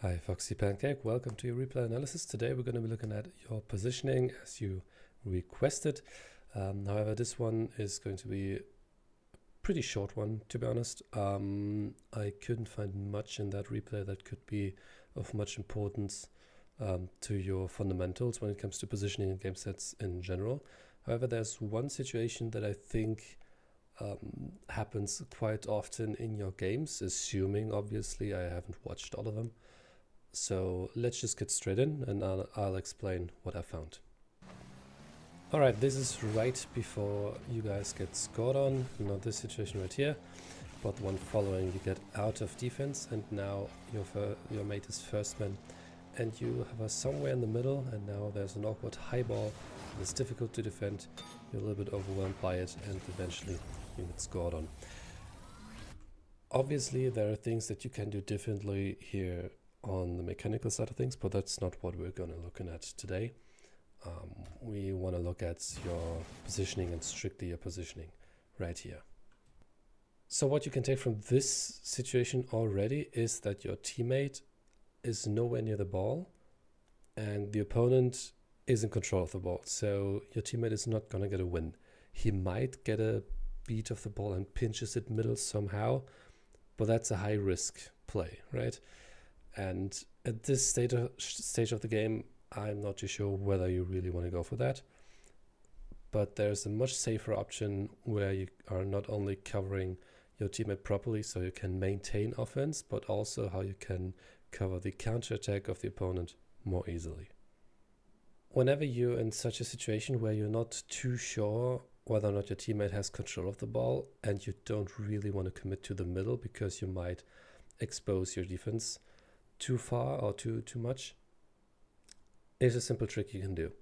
Hi, AFoxyPancake. Welcome to your replay analysis. Today we're going to be looking at your positioning as you requested. However, this one is going to be a pretty short one, to be honest. I couldn't find much in that replay that could be of much importance to your fundamentals when it comes to positioning in game sets in general. However, there's one situation that I think happens quite often in your games, assuming obviously I haven't watched all of them. So let's just get straight in and I'll explain what I found. Alright, this is right before you guys get scored on. You know, this situation right here. But the one following, you get out of defense and now your mate is first man. And you have us somewhere in the middle and now there's an awkward high ball. It's difficult to defend. You're a little bit overwhelmed by it and eventually you get scored on. Obviously there are things that you can do differently here on the mechanical side of things, but that's not what we're going to look at today. We want to look at your positioning and strictly your positioning right here. So what you can take from this situation already is that your teammate is nowhere near the ball and the opponent is in control of the ball. So your teammate is not going to get a win. He might get a beat of the ball and pinches it middle somehow, but that's a high risk play, right? And at this stage of the game, I'm not too sure whether you really want to go for that. But there's a much safer option where you are not only covering your teammate properly so you can maintain offense, but also how you can cover the counterattack of the opponent more easily. Whenever you're in such a situation where you're not too sure whether or not your teammate has control of the ball and you don't really want to commit to the middle because you might expose your defense too far or too much, here's a simple trick you can do.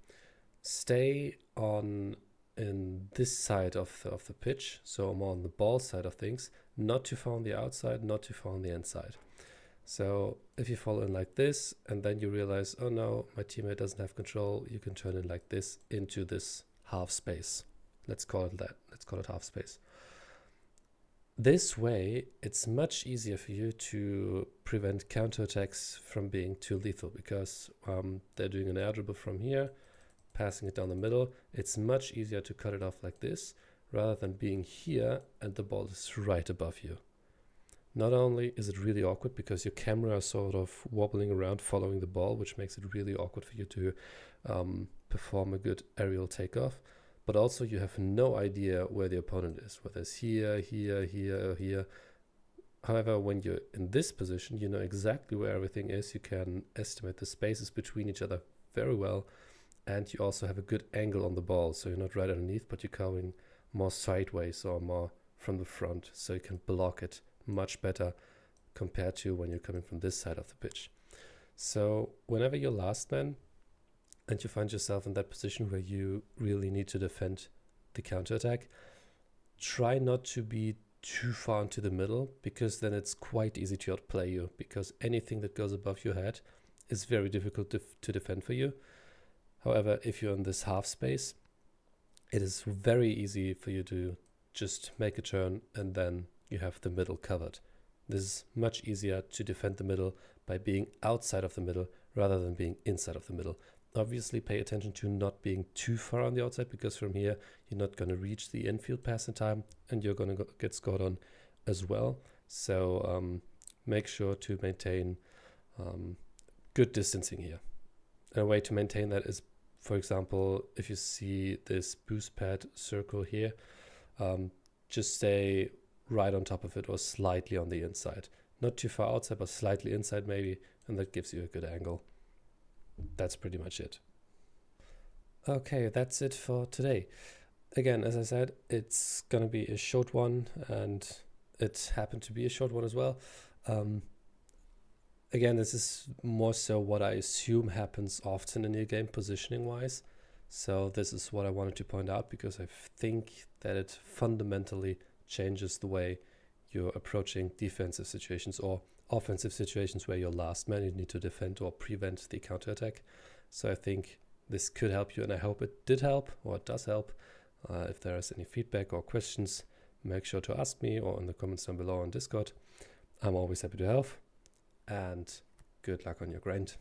Stay on in this side of the pitch, so more on the ball side of things, not too far on the outside, not too far on the inside. So if you fall in like this and then you realize, oh no, my teammate doesn't have control, you can turn it like this into this half space. Let's call it that. Let's call it half space. This way, it's much easier for you to prevent counterattacks from being too lethal because they're doing an air dribble from here, passing it down the middle. It's much easier to cut it off like this rather than being here and the ball is right above you. Not only is it really awkward because your camera is sort of wobbling around following the ball, which makes it really awkward for you to perform a good aerial takeoff, but also you have no idea where the opponent is, whether it's here, here, here, or here. However, when you're in this position, you know exactly where everything is. You can estimate the spaces between each other very well, and you also have a good angle on the ball, so you're not right underneath, but you're coming more sideways or more from the front, so you can block it much better compared to when you're coming from this side of the pitch. So whenever you're last man, and you find yourself in that position where you really need to defend the counterattack, try not to be too far into the middle because then it's quite easy to outplay you because anything that goes above your head is very difficult to defend for you. However, if you're in this half space, it is very easy for you to just make a turn and then you have the middle covered. This is much easier to defend the middle by being outside of the middle rather than being inside of the middle. Obviously pay attention to not being too far on the outside because from here you're not going to reach the infield pass in time and you're going to get scored on as well. So make sure to maintain good distancing here. And a way to maintain that is, for example, if you see this boost pad circle here, just stay right on top of it or slightly on the inside. Not too far outside, but slightly inside maybe, and that gives you a good angle. That's pretty much it. Okay, that's it for today. Again, as I said, it's gonna be a short one and it happened to be a short one as well. Again, this is more so what I assume happens often in your game positioning wise. So this is what I wanted to point out because I think that it fundamentally changes the way you're approaching defensive situations or offensive situations where you're last man, you need to defend or prevent the counterattack. So I think this could help you and I hope it did help or it does help. If there is any feedback or questions, make sure to ask me or in the comments down below on Discord. I'm always happy to help and good luck on your grind.